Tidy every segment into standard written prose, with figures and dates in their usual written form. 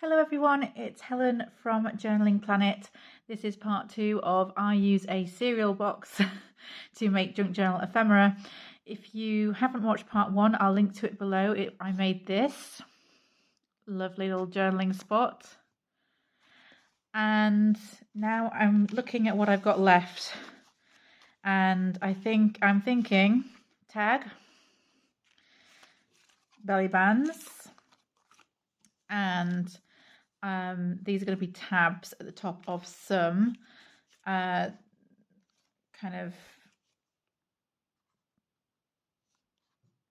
Hello everyone, it's Helen from Journaling Planet. This is part 2 of I use a cereal box to make junk journal ephemera. If you haven't watched part 1, I'll link to it below. I made this lovely little journaling spot. And now I'm looking at what I've got left. And I'm thinking tag, belly bands, and these are going to be tabs at the top of some kind of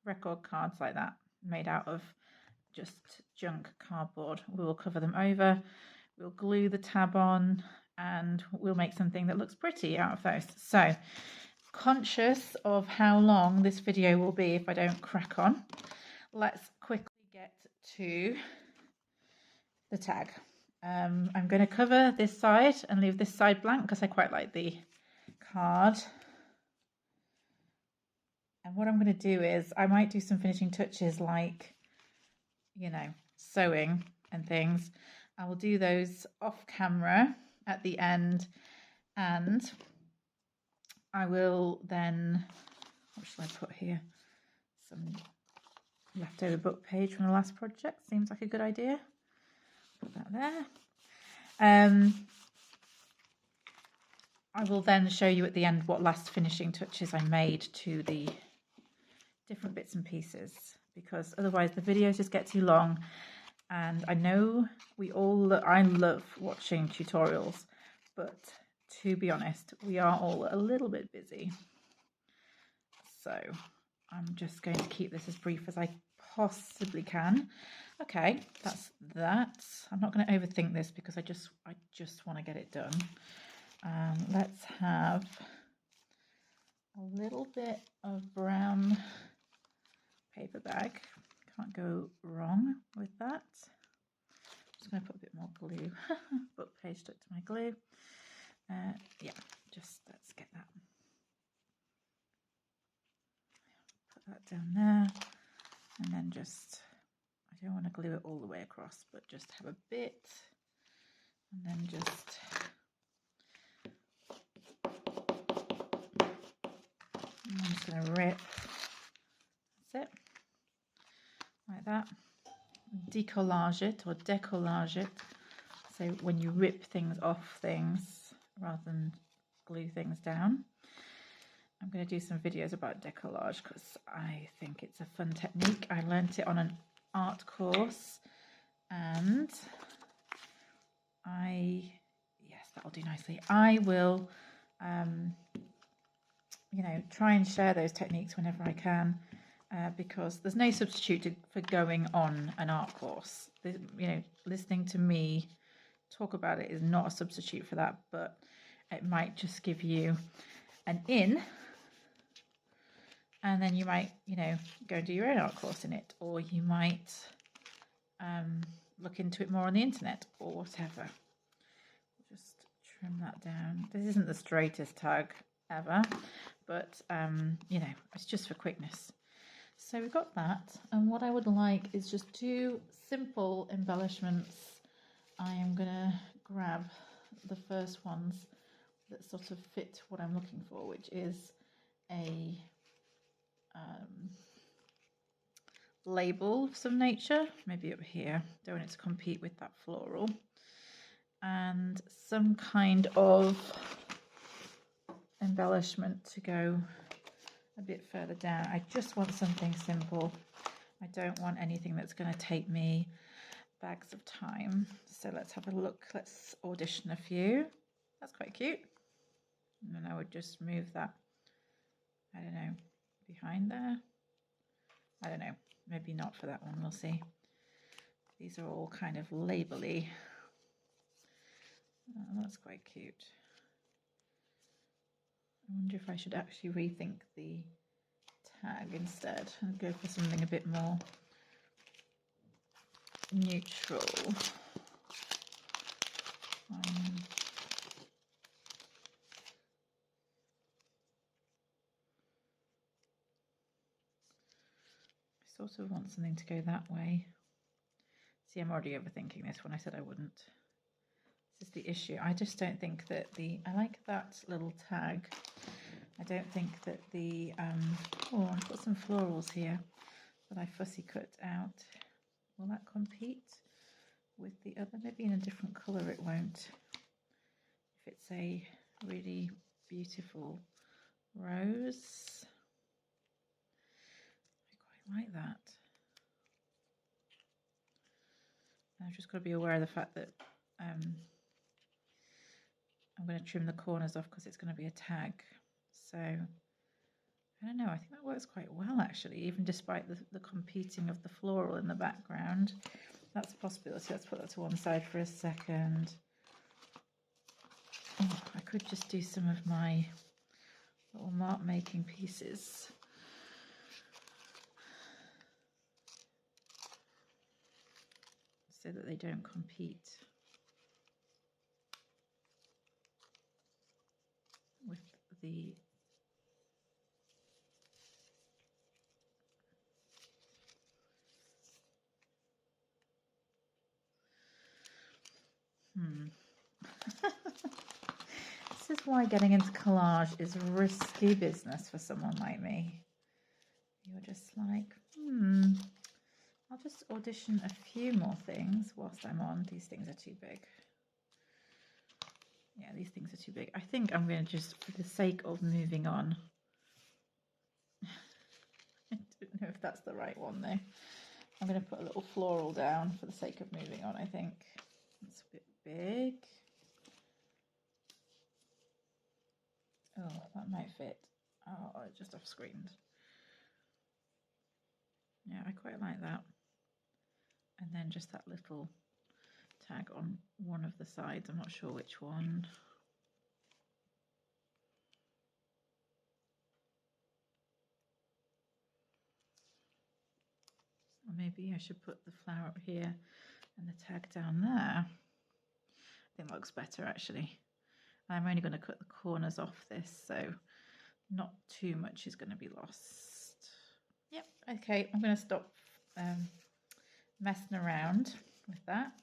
record cards like that, made out of just junk cardboard. We will cover them over, we'll glue the tab on, and we'll make something that looks pretty out of those. So, conscious of how long this video will be if I don't crack on, let's quickly get to the tag. I'm going to cover this side and leave this side blank because I quite like the card. And what I'm going to do is I might do some finishing touches like, sewing and things. I will do those off camera at the end, and I will then, what shall I put here? Some leftover book page from the last project. Seems like a good idea. Put that there. I will then show you at the end what last finishing touches I made to the different bits and pieces, because otherwise the videos just get too long. And I know I love watching tutorials, but to be honest, we are all a little bit busy. So I'm just going to keep this as brief as I possibly can. Okay, that's that. I'm not going to overthink this because I just want to get it done. Let's have a little bit of brown paper bag. Can't go wrong with that. I'm just going to put a bit more glue. Book page stuck to my glue. Yeah, just let's get that. Put that down there, and then just, I don't want to glue it all the way across, but just have a bit, and then just I'm just going to rip. That's it, like that. Decollage it or decollage it. So when you rip things off things rather than glue things down. I'm going to do some videos about decollage because I think it's a fun technique. I learnt it on an art course, and yes, that'll do nicely. I will try and share those techniques whenever I can, because there's no substitute for going on an art course. Listening to me talk about it is not a substitute for that, but it might just give you an in, and then you might go and do your own art course in it, or you might look into it more on the internet or whatever. Just trim that down. This isn't the straightest tag ever, but it's just for quickness. So we've got that, and what I would like is just 2 simple embellishments. I am going to grab the first ones that sort of fit what I'm looking for, which is a label of some nature, maybe up here. Don't want it to compete with that floral. And some kind of embellishment to go a bit further down. I just want something simple. I don't want anything that's going to take me bags of time. So let's have a look. Let's audition a few. That's quite cute. And then I would just move that, I don't know, behind there. I don't know, maybe not for that one, we'll see. These are all kind of label-y. Oh, that's quite cute. I wonder if I should actually rethink the tag instead and go for something a bit more neutral. I sort of want something to go that way. See, I'm already overthinking this one. I said I wouldn't. This is the issue. I just don't think that I like that little tag. I don't think that oh, I've got some florals here that I fussy cut out. Will that compete with the other? Maybe in a different colour it won't. If it's a really beautiful rose. I quite like that. I've just got to be aware of the fact that I'm going to trim the corners off because it's going to be a tag. So I don't know, I think that works quite well actually, even despite the competing of the floral in the background. That's a possibility. Let's put that to one side for a second. Oh, I could just do some of my little mark making pieces. So that they don't compete with the This is why getting into collage is risky business for someone like me. You're just like, I'll just audition a few more things whilst I'm on. These things are too big. Yeah, these things are too big. I think I'm going to just, for the sake of moving on, I don't know if that's the right one though. I'm going to put a little floral down for the sake of moving on, I think. It's a bit big. Oh, that might fit. Oh, it's just off screened. Yeah, I quite like that. And then just that little tag on one of the sides. I'm not sure which one. Or maybe I should put the flower up here and the tag down there. I think that looks better actually. I'm only going to cut the corners off this, so not too much is going to be lost. Yep, okay, I'm going to stop messing around with that.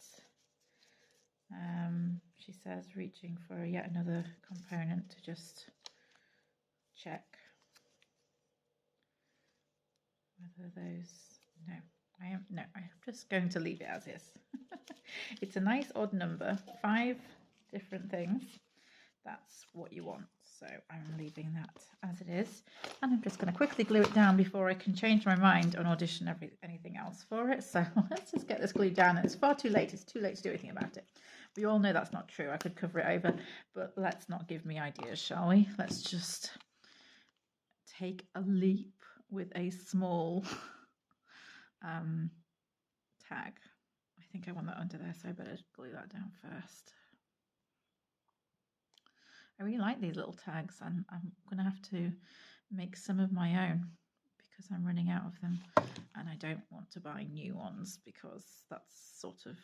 She says reaching for yet another component to just check whether those, I'm just going to leave it as is. It's a nice odd number, 5 different things. That's what you want, so I'm leaving that as it is, and I'm just going to quickly glue it down before I can change my mind and audition anything else for it. So let's just get this glued down. It's far too late. It's too late to do anything about it. We all know that's not true. I could cover it over, but let's not give me ideas, shall we? Let's just take a leap with a small tag. I think I want that under there, so I better glue that down first. I really like these little tags, and I'm going to have to make some of my own because I'm running out of them, and I don't want to buy new ones because that's sort of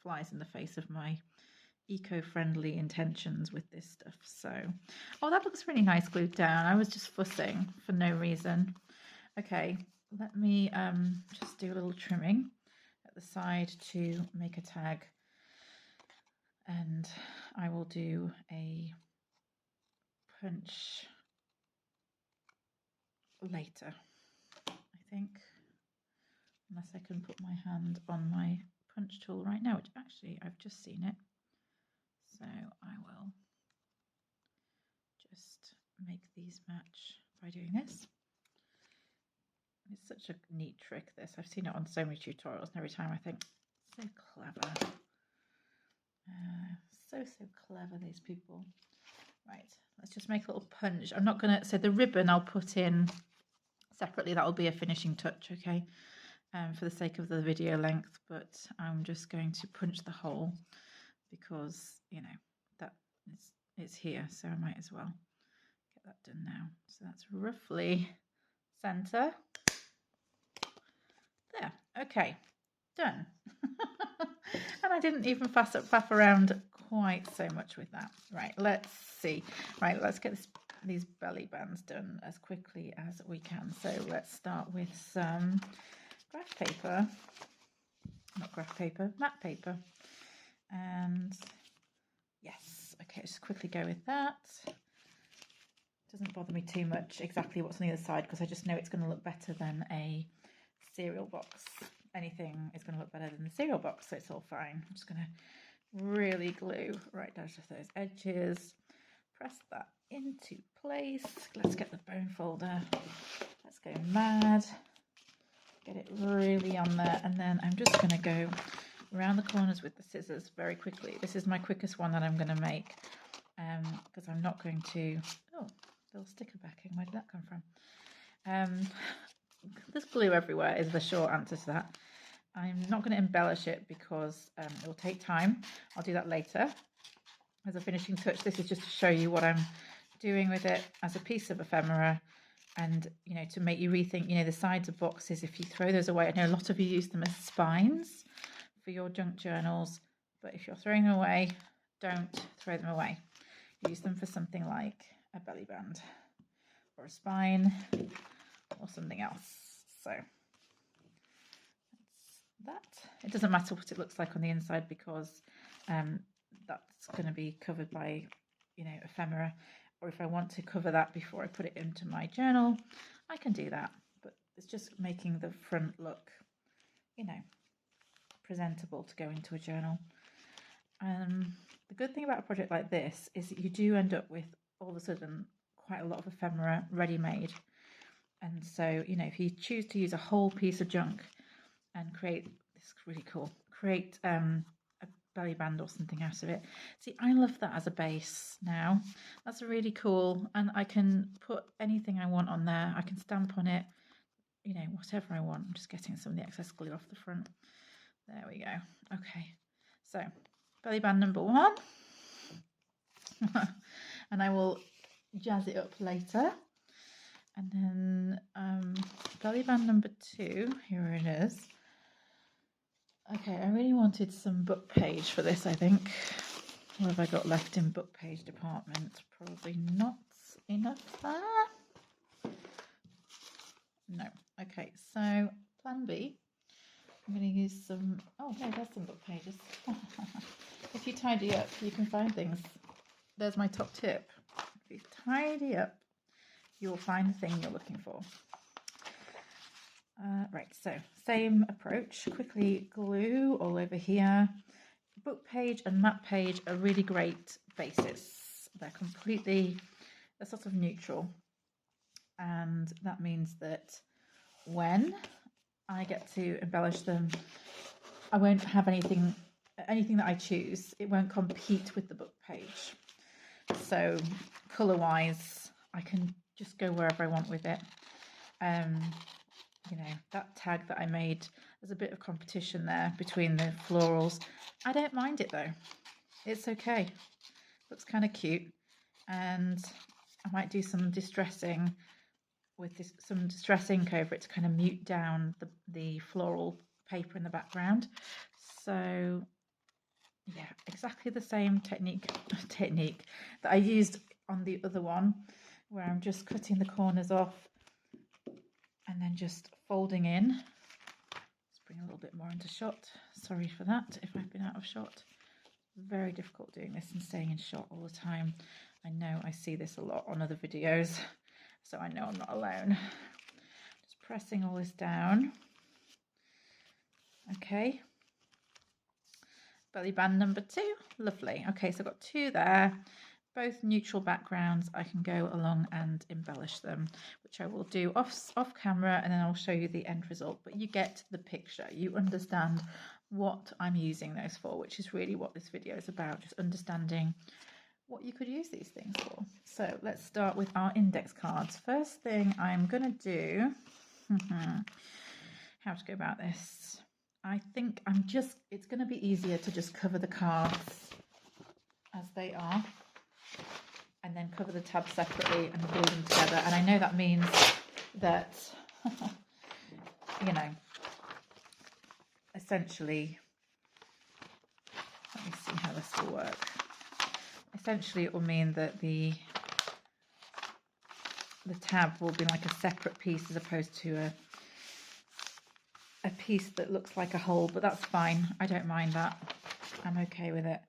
flies in the face of my eco-friendly intentions with this stuff. So, oh, that looks really nice glued down. I was just fussing for no reason. Okay, let me just do a little trimming at the side to make a tag, and I will do a punch later, I think, unless I can put my hand on my punch tool right now, which actually I've just seen it, so I will just make these match by doing this. It's such a neat trick, this. I've seen it on so many tutorials, and every time I think, so clever. So clever, these people. Right, let's just make a little punch. I'm not going to, so the ribbon I'll put in separately. That will be a finishing touch, okay, for the sake of the video length, but I'm just going to punch the hole because, you know, that it's here, so I might as well get that done now. So that's roughly center. There, okay, done. And I didn't even faff around quite so much with that. Right, let's see. Right, let's get these belly bands done as quickly as we can. So let's start with some graph paper. not graph paper, matte paper. And yes, okay, just quickly go with that. Doesn't bother me too much exactly what's on the other side, because I just know it's going to look better than a cereal box. Anything is going to look better than the cereal box, so it's all fine. I'm just going to really glue right down to those edges, press that into place. Let's get the bone folder, let's go mad, get it really on there, and then I'm just going to go around the corners with the scissors very quickly. This is my quickest one that I'm going to make, because I'm not going to, oh, little sticker backing, where did that come from? There's glue everywhere is the short answer to that. I'm not going to embellish it because it will take time. I'll do that later as a finishing touch. This is just to show you what I'm doing with it as a piece of ephemera, and you know, to make you rethink, you know, the sides of boxes, if you throw those away. I know a lot of you use them as spines for your junk journals, but if you're throwing them away, don't throw them away. Use them for something like a belly band or a spine or something else. So that's that. It doesn't matter what it looks like on the inside, because that's going to be covered by, you know, ephemera. Or if I want to cover that before I put it into my journal, I can do that. But it's just making the front look, you know, presentable to go into a journal. The good thing about a project like this is that you do end up with all of a sudden quite a lot of ephemera ready-made. And so, you know, if you choose to use a whole piece of junk and create this really cool, create a belly band or something out of it. See, I love that as a base now. That's really cool, and I can put anything I want on there. I can stamp on it, you know, whatever I want. I'm just getting some of the excess glue off the front. There we go. Okay, so belly band number 1. And I will jazz it up later. And then belly band number 2, here it is. Okay, I really wanted some book page for this, I think. What have I got left in book page department? Probably not enough there. No. Okay, so plan B. I'm going to use some, oh no, there's some book pages. If you tidy up, you can find things. There's my top tip. If you tidy up, you'll find the thing you're looking for. Right, so same approach. Quickly glue all over here. Book page and map page are really great bases. They're sort of neutral. And that means that when I get to embellish them, I won't have anything that I choose. It won't compete with the book page. So colour-wise, I can just go wherever I want with it. You know, that tag that I made, there's a bit of competition there between the florals. I don't mind it though. It's okay. Looks kind of cute. And I might do some distressing with this, some distress ink over it to kind of mute down the floral paper in the background. So yeah, exactly the same technique that I used on the other one, where I'm just cutting the corners off and then just folding in. Let's bring a little bit more into shot. Sorry for that if I've been out of shot. Very difficult doing this and staying in shot all the time. I know I see this a lot on other videos, so I know I'm not alone. Just pressing all this down. Okay. Belly band number 2. Lovely. Okay, so I've got 2 there. Both neutral backgrounds. I can go along and embellish them, which I will do off camera, and then I'll show you the end result. But you get the picture. You understand what I'm using those for, which is really what this video is about, just understanding what you could use these things for. So let's start with our index cards. First thing I'm going to do, how to go about this. I think it's going to be easier to just cover the cards as they are, and then cover the tabs separately and glue them together. And I know that means that, you know, essentially, let me see how this will work. Essentially, it will mean that the tab will be like a separate piece as opposed to a piece that looks like a hole, but that's fine. I don't mind that. I'm okay with it.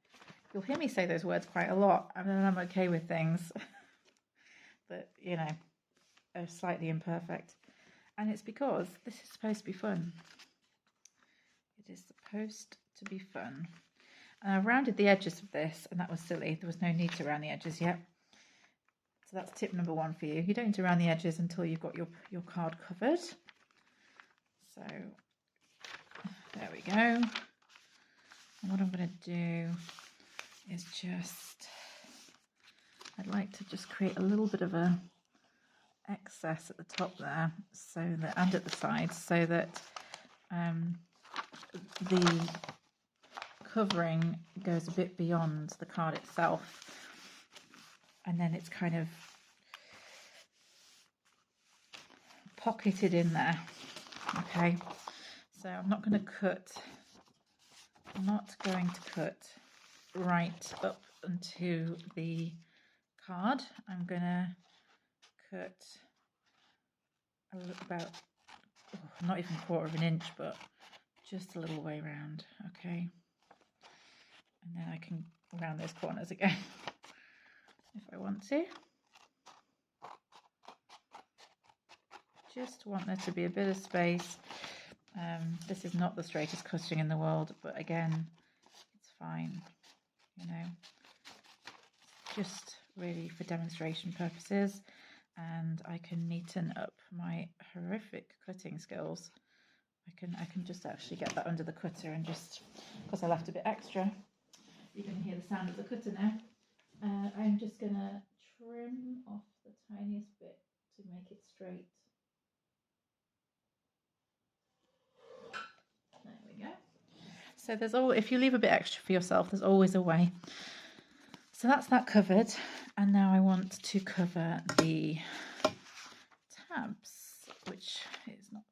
You'll hear me say those words quite a lot. I mean, I'm okay with things that, you know, are slightly imperfect. And it's because this is supposed to be fun. It is supposed to be fun. And I've rounded the edges of this, and that was silly. There was no need to round the edges yet. So that's tip number 1 for you. You don't need to round the edges until you've got your card covered. So there we go. And what I'm going to do is I'd like to just create a little bit of a excess at the top there, so that, and at the sides, so that the covering goes a bit beyond the card itself, and then it's kind of pocketed in there. Okay, so I'm not going to cut right up onto the card. I'm going to cut about not even 1/4 inch, but just a little way round. Okay, and then I can round those corners again if I want to. Just want there to be a bit of space. This is not the straightest cutting in the world, but again, it's fine, you know, just really for demonstration purposes. And I can neaten up my horrific cutting skills. I can just actually get that under the cutter, and just because I left a bit extra, you can hear the sound of the cutter now. I'm just gonna trim off the tiniest bit to make it straight. There we go. So there's always, if you leave a bit extra for yourself, there's always a way. So that's that covered, and now I want to cover the tabs, which is not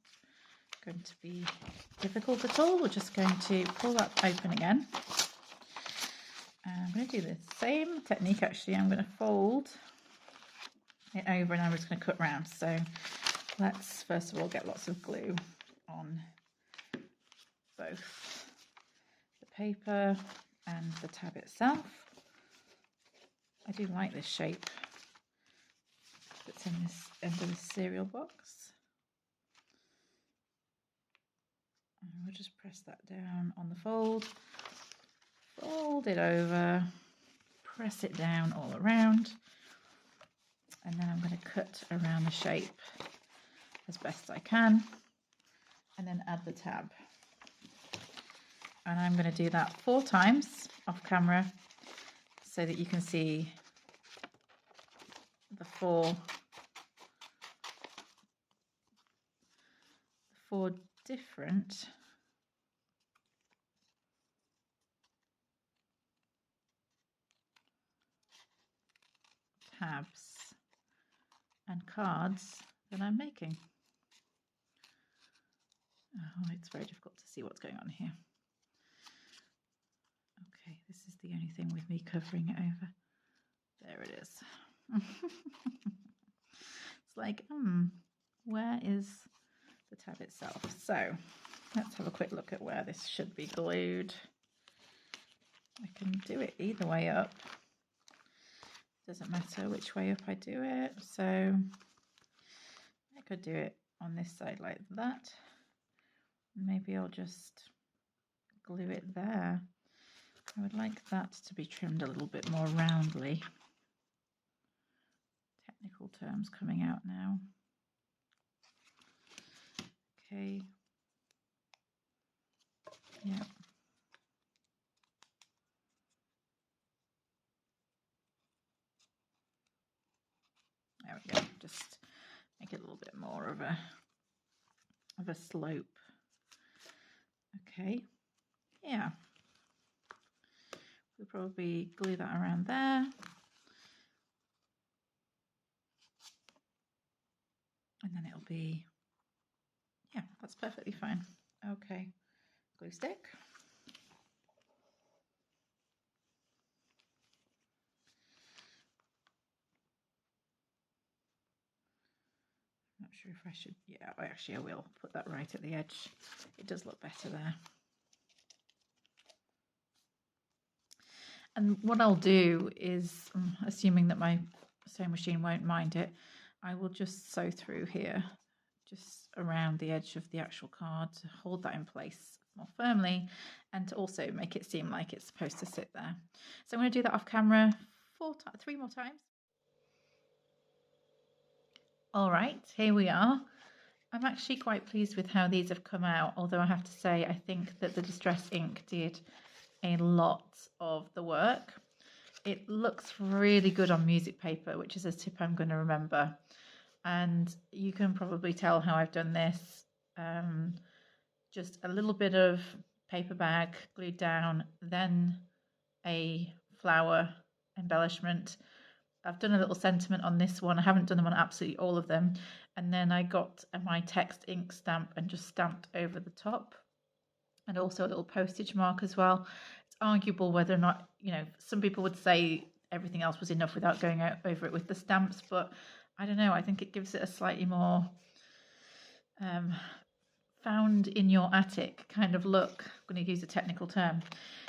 going to be difficult at all. We're just going to pull that open again. And I'm going to do the same technique actually. I'm going to fold it over, and I'm just going to cut round. So let's first of all get lots of glue on both the paper and the tab itself. I do like this shape that's in this end of the cereal box. And we'll just press that down on the fold, fold it over, press it down all around, and then I'm going to cut around the shape as best I can, and then add the tab. And I'm going to do that 4 times off camera so that you can see the four different tabs and cards that I'm making. Oh, it's very difficult to see what's going on here. Okay, this is the only thing with me covering it over. There it is. It's like, where is the tab itself? So let's have a quick look at where this should be glued. I can do it either way up. Doesn't matter which way up I do it. So I could do it on this side like that. Maybe I'll just glue it there. I would like that to be trimmed a little bit more roundly. Technical terms coming out now. Okay. Yeah. There we go. Just make it a little bit more of a slope. Okay. Yeah. We'll probably glue that around there. And then it'll be, yeah, that's perfectly fine. Okay. Glue stick. Not sure if I should, yeah, actually I will put that right at the edge. It does look better there. And what I'll do is, assuming that my sewing machine won't mind it, I will just sew through here, just around the edge of the actual card to hold that in place more firmly and to also make it seem like it's supposed to sit there. So I'm going to do that off camera 3 more times. All right, here we are. I'm actually quite pleased with how these have come out, although I have to say I think that the distress ink did a lot of the work. It looks really good on music paper, which is a tip I'm going to remember. And you can probably tell how I've done this. Just a little bit of paper bag glued down, then a flower embellishment. I've done a little sentiment on this one. I haven't done them on absolutely all of them. And then I got my text ink stamp and just stamped over the top. And also a little postage mark as well. It's arguable whether or not, you know, some people would say everything else was enough without going over it with the stamps. But I don't know. I think it gives it a slightly more found in your attic kind of look. I'm going to use a technical term.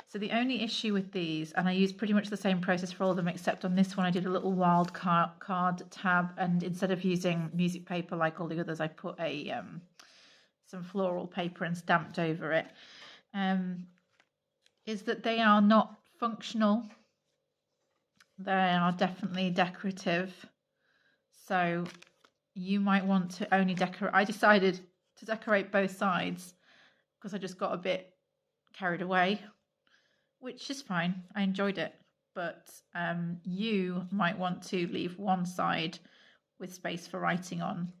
So the only issue with these, and I used pretty much the same process for all of them, except on this one I did a little wild card tab, and instead of using music paper like all the others, I put a some floral paper and stamped over it, is that they are not functional. They are definitely decorative. So you might want to only decorate. I decided to decorate both sides because I just got a bit carried away, which is fine. I enjoyed it. But you might want to leave one side with space for writing on.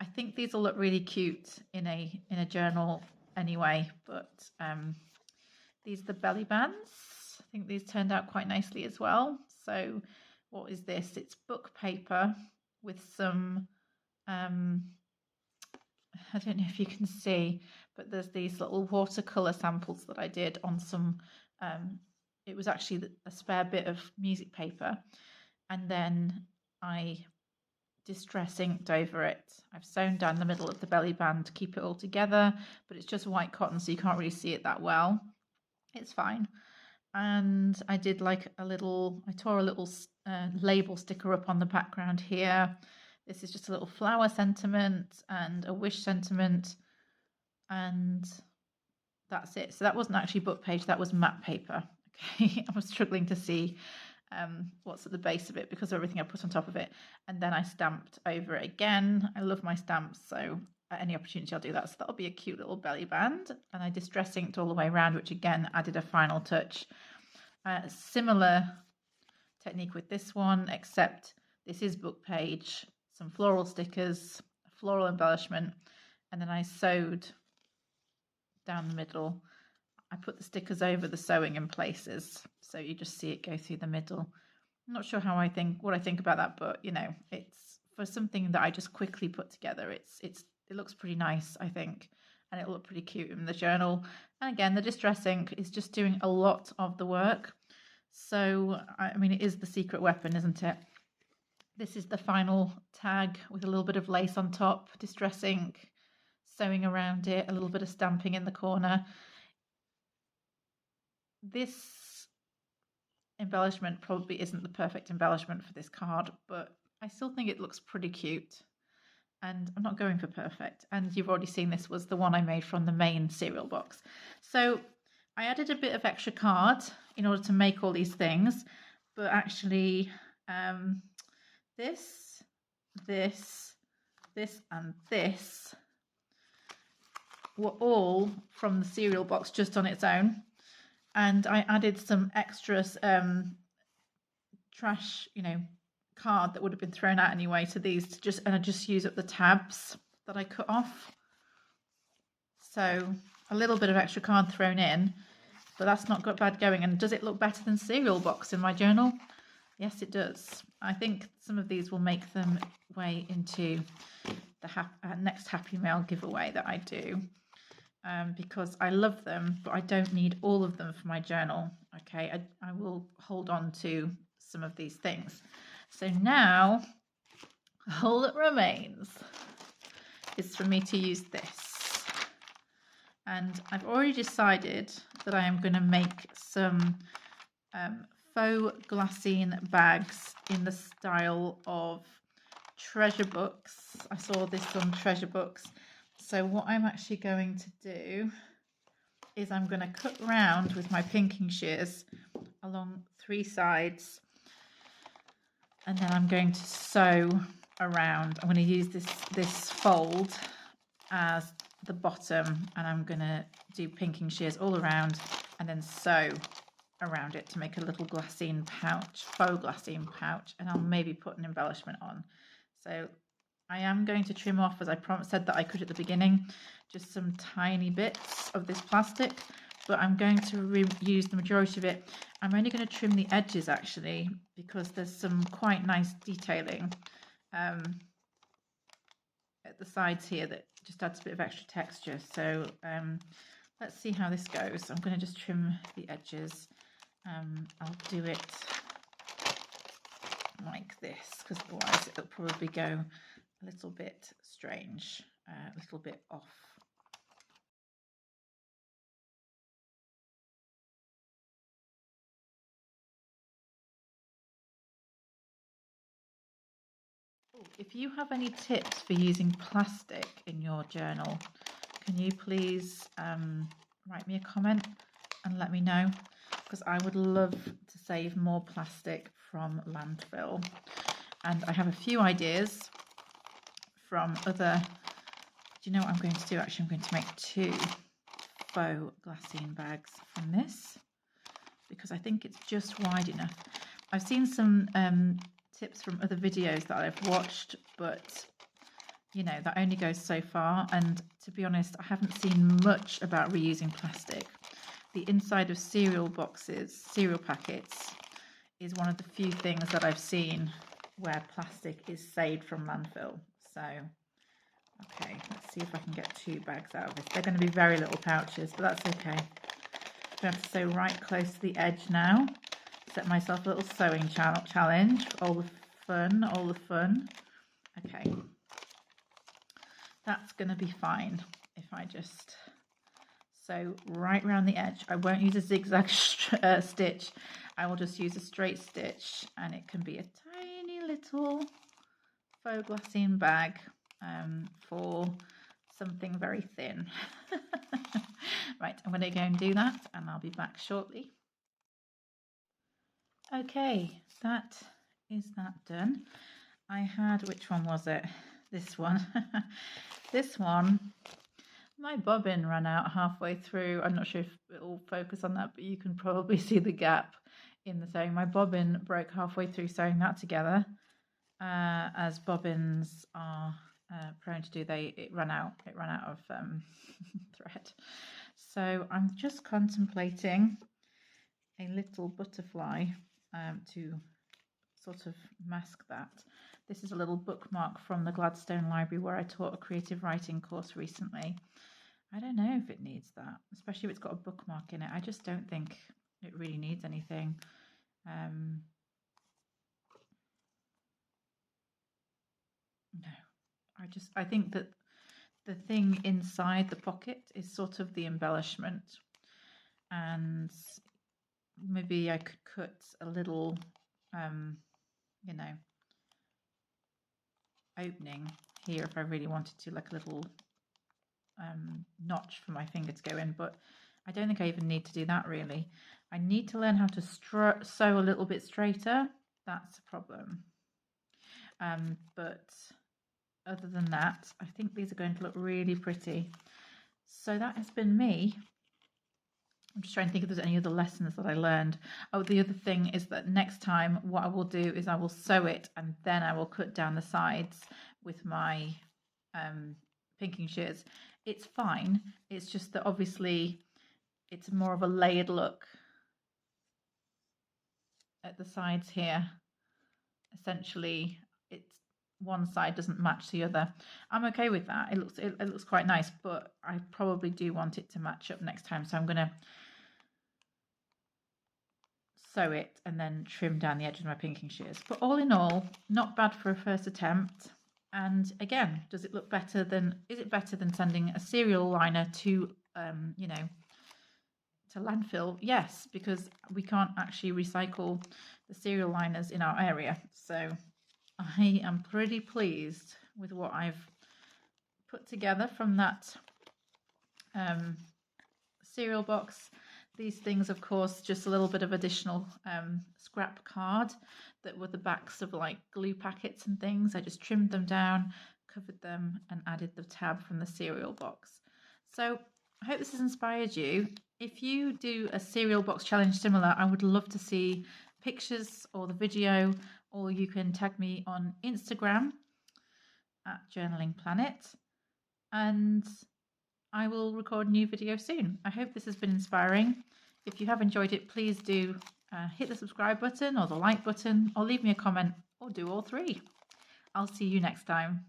I think these will look really cute in a journal anyway, but these are the belly bands. I think these turned out quite nicely as well. So what is this? It's book paper with some, I don't know if you can see, but there's these little watercolor samples that I did on some, it was actually a spare bit of music paper. And then I distress inked over it. I've sewn down the middle of the belly band to keep it all together, but it's just white cotton, so you can't really see it that well. It's fine. And I did like I tore a little label sticker up on the background here. This is just a little flower sentiment and a wish sentiment, and that's it. So that wasn't actually book page, that was map paper. Okay, I was struggling to see what's at the base of it because of everything I put on top of it. And then I stamped over it again. I love my stamps, so at any opportunity I'll do that. So that'll be a cute little belly band. And I distress inked all the way around, which again added a final touch. Similar technique with this one, except this is book page, some floral stickers, floral embellishment, and then I sewed down the middle. I put the stickers over the sewing in places, so you just see it go through the middle. I'm not sure what I think about that, but you know, it's for something that I just quickly put together. It looks pretty nice, I think, and it'll look pretty cute in the journal. And again, the distress ink is just doing a lot of the work. So I mean, it is the secret weapon, isn't it? This is the final tag with a little bit of lace on top, distress ink, sewing around it, a little bit of stamping in the corner. This embellishment probably isn't the perfect embellishment for this card, but I still think it looks pretty cute, and I'm not going for perfect. And you've already seen this was the one I made from the main cereal box. So I added a bit of extra card in order to make all these things, but actually this, and this were all from the cereal box just on its own. And I added some extras trash, card that would have been thrown out anyway to these and I just use up the tabs that I cut off. So a little bit of extra card thrown in, but that's not got bad going. And does it look better than cereal box in my journal? Yes, it does. I think some of these will make them way into the next Happy Mail giveaway that I do. Because I love them, but I don't need all of them for my journal. Okay, I will hold on to some of these things. So now all that remains is for me to use this. And I've already decided that I am going to make some faux glassine bags in the style of treasure books. I saw this on treasure books. So what I'm actually going to do is I'm going to cut round with my pinking shears along 3 sides, and then I'm going to sew around. I'm going to use this fold as the bottom, and I'm going to do pinking shears all around and then sew around it to make a little glassine pouch, faux glassine pouch, and I'll maybe put an embellishment on. So I am going to trim off, as I said that I could at the beginning, just some tiny bits of this plastic, but I'm going to use the majority of it. I'm only going to trim the edges actually, because there's some quite nice detailing at the sides here that just adds a bit of extra texture. So let's see how this goes. I'm going to just trim the edges. I'll do it like this, because otherwise it'll probably go a little bit strange, a little bit off. If you have any tips for using plastic in your journal, can you please write me a comment and let me know, because I would love to save more plastic from landfill. And I have a few ideas from other, do you know what I'm going to do? Actually, I'm going to make 2 faux glassine bags from this, because I think it's just wide enough. I've seen some tips from other videos that I've watched, but you know, that only goes so far, and to be honest, I haven't seen much about reusing plastic. The inside of cereal boxes, cereal packets, is one of the few things that I've seen where plastic is saved from landfill. So okay, let's see if I can get 2 bags out of this. They're going to be very little pouches, but that's okay. I'm going to have to sew right close to the edge now. Set myself a little sewing challenge for all the fun. Okay, that's going to be fine if I just sew right around the edge. I won't use a zigzag stitch. I will just use a straight stitch, and it can be a tiny little faux glassine bag for something very thin. Right, I'm going to go and do that, and I'll be back shortly. Okay, that is that done. I had, which one was it? This one. This one, my bobbin ran out halfway through. I'm not sure if it will focus on that, but you can probably see the gap in the sewing. My bobbin broke halfway through sewing that together, as bobbins are prone to do. It ran out of thread. So I'm just contemplating a little butterfly to sort of mask that. This is a little bookmark from the Gladstone Library where I taught a creative writing course recently. I don't know if it needs that, especially if it's got a bookmark in it. I just don't think it really needs anything. No, I think that the thing inside the pocket is sort of the embellishment, and maybe I could cut a little you know, opening here if I really wanted to, like a little notch for my finger to go in, but I don't think I even need to do that really. I need to learn how to sew a little bit straighter. That's a problem. But other than that, I think these are going to look really pretty. So that has been me. I'm just trying to think if there's any other lessons that I learned. Oh, the other thing is that next time what I will do is I will sew it, and then I will cut down the sides with my pinking shears. It's fine. It's just that obviously it's more of a layered look at the sides here. Essentially, it's one side doesn't match the other. I'm okay with that. It looks quite nice, but I probably do want it to match up next time. So I'm going to sew it and then trim down the edge of my pinking shears. But all in all, not bad for a first attempt. And again, does it look better than, is it better than sending a cereal liner to, you know, to landfill? Yes, because we can't actually recycle the cereal liners in our area. So I am pretty pleased with what I've put together from that cereal box. These things, of course, just a little bit of additional scrap card that were the backs of like glue packets and things. I just trimmed them down, covered them, and added the tab from the cereal box. So I hope this has inspired you. If you do a cereal box challenge similar, I would love to see pictures or the video, or you can tag me on Instagram at Journaling Planet, and I will record a new video soon. I hope this has been inspiring. If you have enjoyed it, please do hit the subscribe button or the like button, or leave me a comment, or do all three. I'll see you next time.